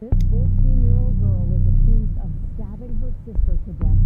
This 14-year-old girl is accused of stabbing her sister to death.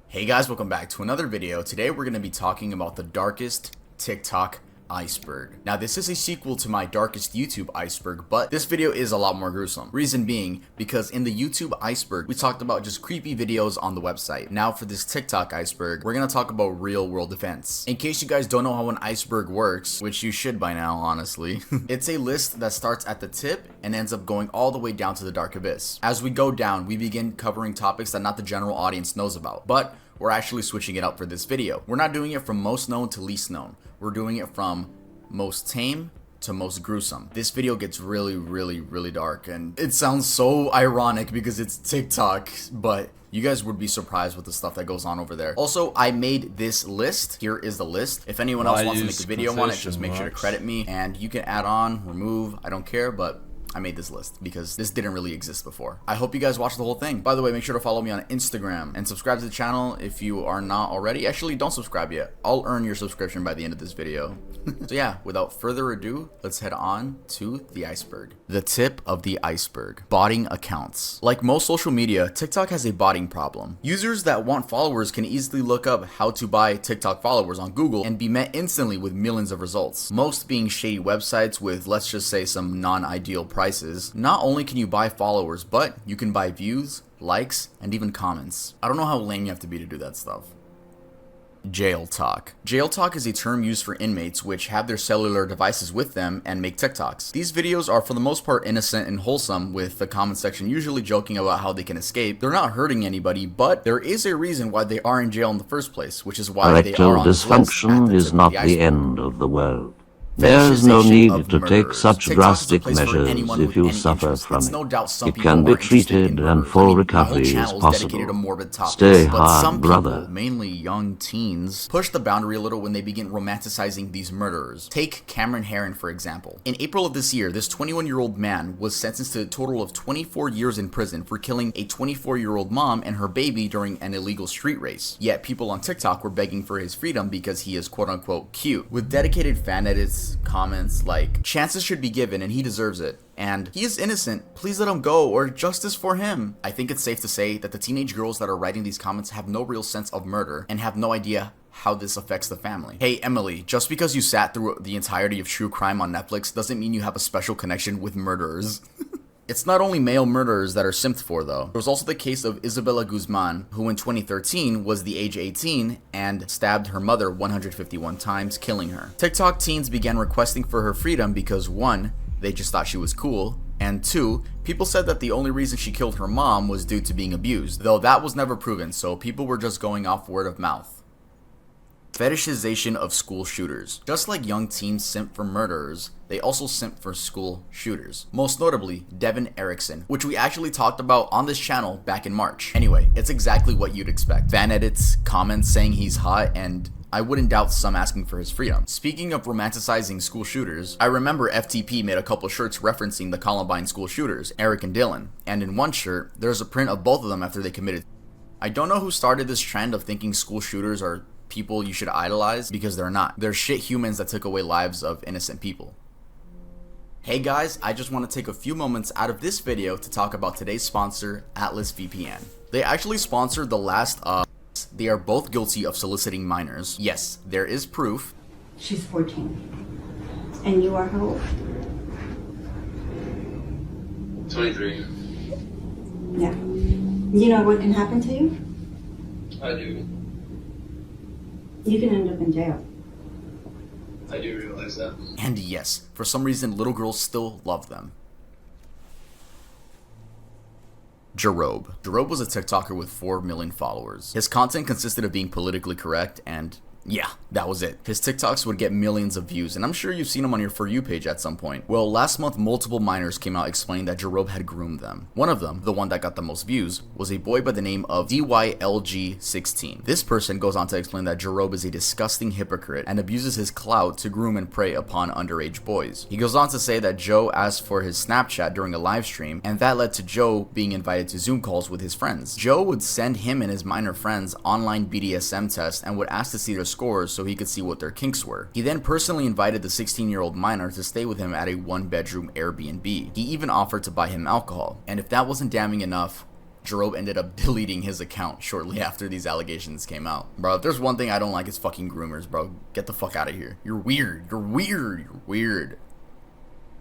Hey guys, welcome back to another video. Today we're going to be talking about the darkest TikTok iceberg. Now this is a sequel to my darkest YouTube iceberg, but this video is a lot more gruesome. Reason being, because in the YouTube iceberg, we talked about just creepy videos on the website. Now for this TikTok iceberg, we're going to talk about real world events. In case you guys don't know how an iceberg works, which you should by now, honestly, it's a list that starts at the tip and ends up going all the way down to the dark abyss. As we go down, we begin covering topics that not the general audience knows about, but we're actually switching it up for this video. We're not doing it from most known to least known. We're doing it from most tame to most gruesome. This video gets really dark, and it sounds so ironic because it's TikTok, but you guys would be surprised with the stuff that goes on over there. Also, I made this list. Here is the list. If anyone else wants to make a video on it, just make sure to credit me, and you can add on, remove, I don't care, but I made this list because this didn't really exist before. I hope you guys watched the whole thing. By the way, make sure to follow me on Instagram and subscribe to the channel if you are not already. Actually, don't subscribe yet. I'll earn your subscription by the end of this video. So yeah, without further ado, let's head on to the iceberg. The tip of the iceberg. Botting accounts. Like most social media, TikTok has a botting problem. Users that want followers can easily look up how to buy TikTok followers on Google and be met instantly with millions of results. Most being shady websites with, let's just say, some non-ideal prices. Not only can you buy followers, but you can buy views, likes, and even comments. I don't know how lame you have to be to do that stuff. Jail talk. Jail talk is a term used for inmates which have their cellular devices with them and make TikToks. These videos are for the most part innocent and wholesome, with the comment section usually joking about how they can escape. They're not hurting anybody, but there is a reason why they are in jail in the first place, which is why they are on this list. Dysfunction is not the end of the world. There is no need to take such drastic measures if you suffer from it. It can be treated and full recovery is possible. Stay hard, brother. Mainly young teens, push the boundary a little when they begin romanticizing these murderers. Take Cameron Herron, for example. In April of this year, this 21-year-old man was sentenced to a total of 24 years in prison for killing a 24-year-old mom and her baby during an illegal street race. Yet people on TikTok were begging for his freedom because he is quote-unquote cute. With dedicated fan edits, comments like, chances should be given and he deserves it, and he is innocent, please let him go, or justice for him. I think it's safe to say that the teenage girls that are writing these comments have no real sense of murder and have no idea how this affects the family. Hey Emily, just because you sat through the entirety of true crime on Netflix doesn't mean you have a special connection with murderers. It's not only male murderers that are simped for though. There was also the case of Isabella Guzman, who in 2013 was the age 18 and stabbed her mother 151 times, killing her. TikTok teens began requesting for her freedom because 1, they just thought she was cool, and 2, people said that the only reason she killed her mom was due to being abused, though that was never proven, so people were just going off word of mouth. Fetishization of school shooters. Just like young teens simp for murderers, they also simp for school shooters. Most notably, Devin Erickson, which we actually talked about on this channel back in March. Anyway, it's exactly what you'd expect. Fan edits, comments saying he's hot, and I wouldn't doubt some asking for his freedom. Speaking of romanticizing school shooters, I remember FTP made a couple shirts referencing the Columbine school shooters, Eric and Dylan, and in one shirt, there's a print of both of them after they committed. I don't know who started this trend of thinking school shooters are people you should idolize, because they're not. They're shit humans that took away lives of innocent people. Hey guys, I just want to take a few moments out of this video to talk about today's sponsor, Atlas VPN. They actually sponsored the last They are both guilty of soliciting minors. Yes, there is proof. She's 14. And you are how old? 23. Yeah. You know what can happen to you? I do. You can end up in jail. I do realize that. And yes, for some reason, little girls still love them. Jarob. Jarob was a TikToker with 4 million followers. His content consisted of being politically correct and Yeah, that was it. His TikToks would get millions of views, and I'm sure you've seen them on your For You page at some point. Well, last month, multiple minors came out explaining that Jarob had groomed them. One of them, the one that got the most views, was a boy by the name of DYLG16. This person goes on to explain that Jarob is a disgusting hypocrite and abuses his clout to groom and prey upon underage boys. He goes on to say that Joe asked for his Snapchat during a live stream, and that led to Joe being invited to Zoom calls with his friends. Joe would send him and his minor friends online BDSM tests and would ask to see their scores so he could see what their kinks were. He then personally invited the 16-year-old minor to stay with him at a one-bedroom Airbnb. He even offered to buy him alcohol. And if that wasn't damning enough, Jarob ended up deleting his account shortly after these allegations came out. Bro, if there's one thing I don't like, it's fucking groomers, bro. Get the fuck out of here. You're weird. You're weird. You're weird.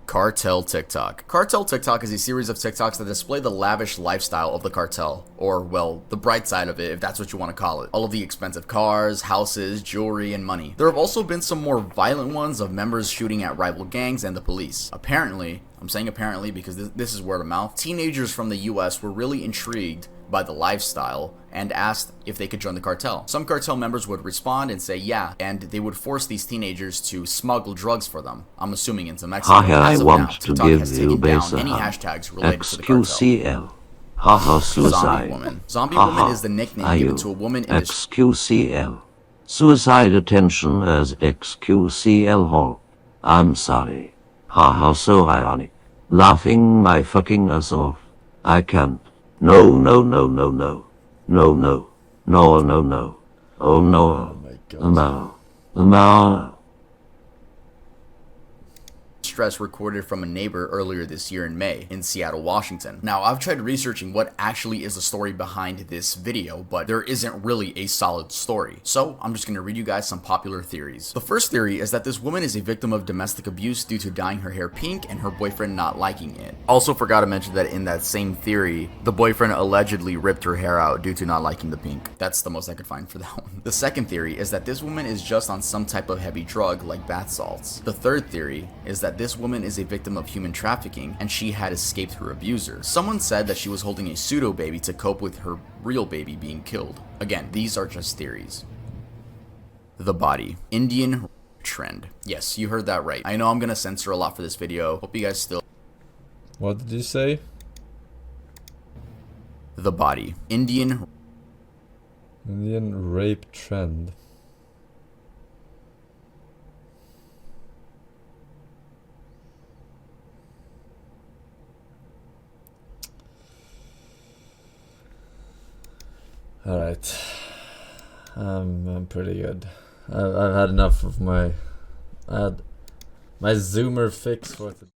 Cartel TikTok. Cartel TikTok is a series of TikToks that display the lavish lifestyle of the cartel, or, well, the bright side of it, if that's what you want to call it. All of the expensive cars, houses, jewelry, and money. There have also been some more violent ones of members shooting at rival gangs and the police. Apparently, I'm saying apparently because this is word of mouth, teenagers from the US were really intrigued by the lifestyle and asked if they could join the cartel. Some cartel members would respond and say yeah, and they would force these teenagers to smuggle drugs for them. I'm assuming into Mexico. Hi, I want to TikTok give has you taken down basic any hashtags related to the cartel. XQCL. Haha, Zombie suicide. woman. Zombie woman is the nickname given to a woman in this. XQCL. Suicide attention as XQCL Hall. I'm sorry. Haha, so ironic. Laughing my fucking ass off. I can't. No, no, no, no, no. No, no. No, no, no. Oh no. Oh my God. No. No. Stress recorded from a neighbor earlier this year in May in Seattle, Washington. Now, I've tried researching what actually is the story behind this video, but there isn't really a solid story. So I'm just going to read you guys some popular theories. The first theory is that this woman is a victim of domestic abuse due to dyeing her hair pink and her boyfriend not liking it. Also forgot to mention that in that same theory, the boyfriend allegedly ripped her hair out due to not liking the pink. That's the most I could find for that one. The second theory is that this woman is just on some type of heavy drug like bath salts. The third theory is that this woman is a victim of human trafficking and she had escaped her abuser. Someone said that she was holding a pseudo baby to cope with her real baby being killed. Again, these are just theories. The body. Indian trend. Yes, you heard that right. I know I'm gonna censor a lot for this video. Hope you guys still. What did you say? The body. Indian rape trend. All right, I'm pretty good. I've had enough of my Zoomer fix for today.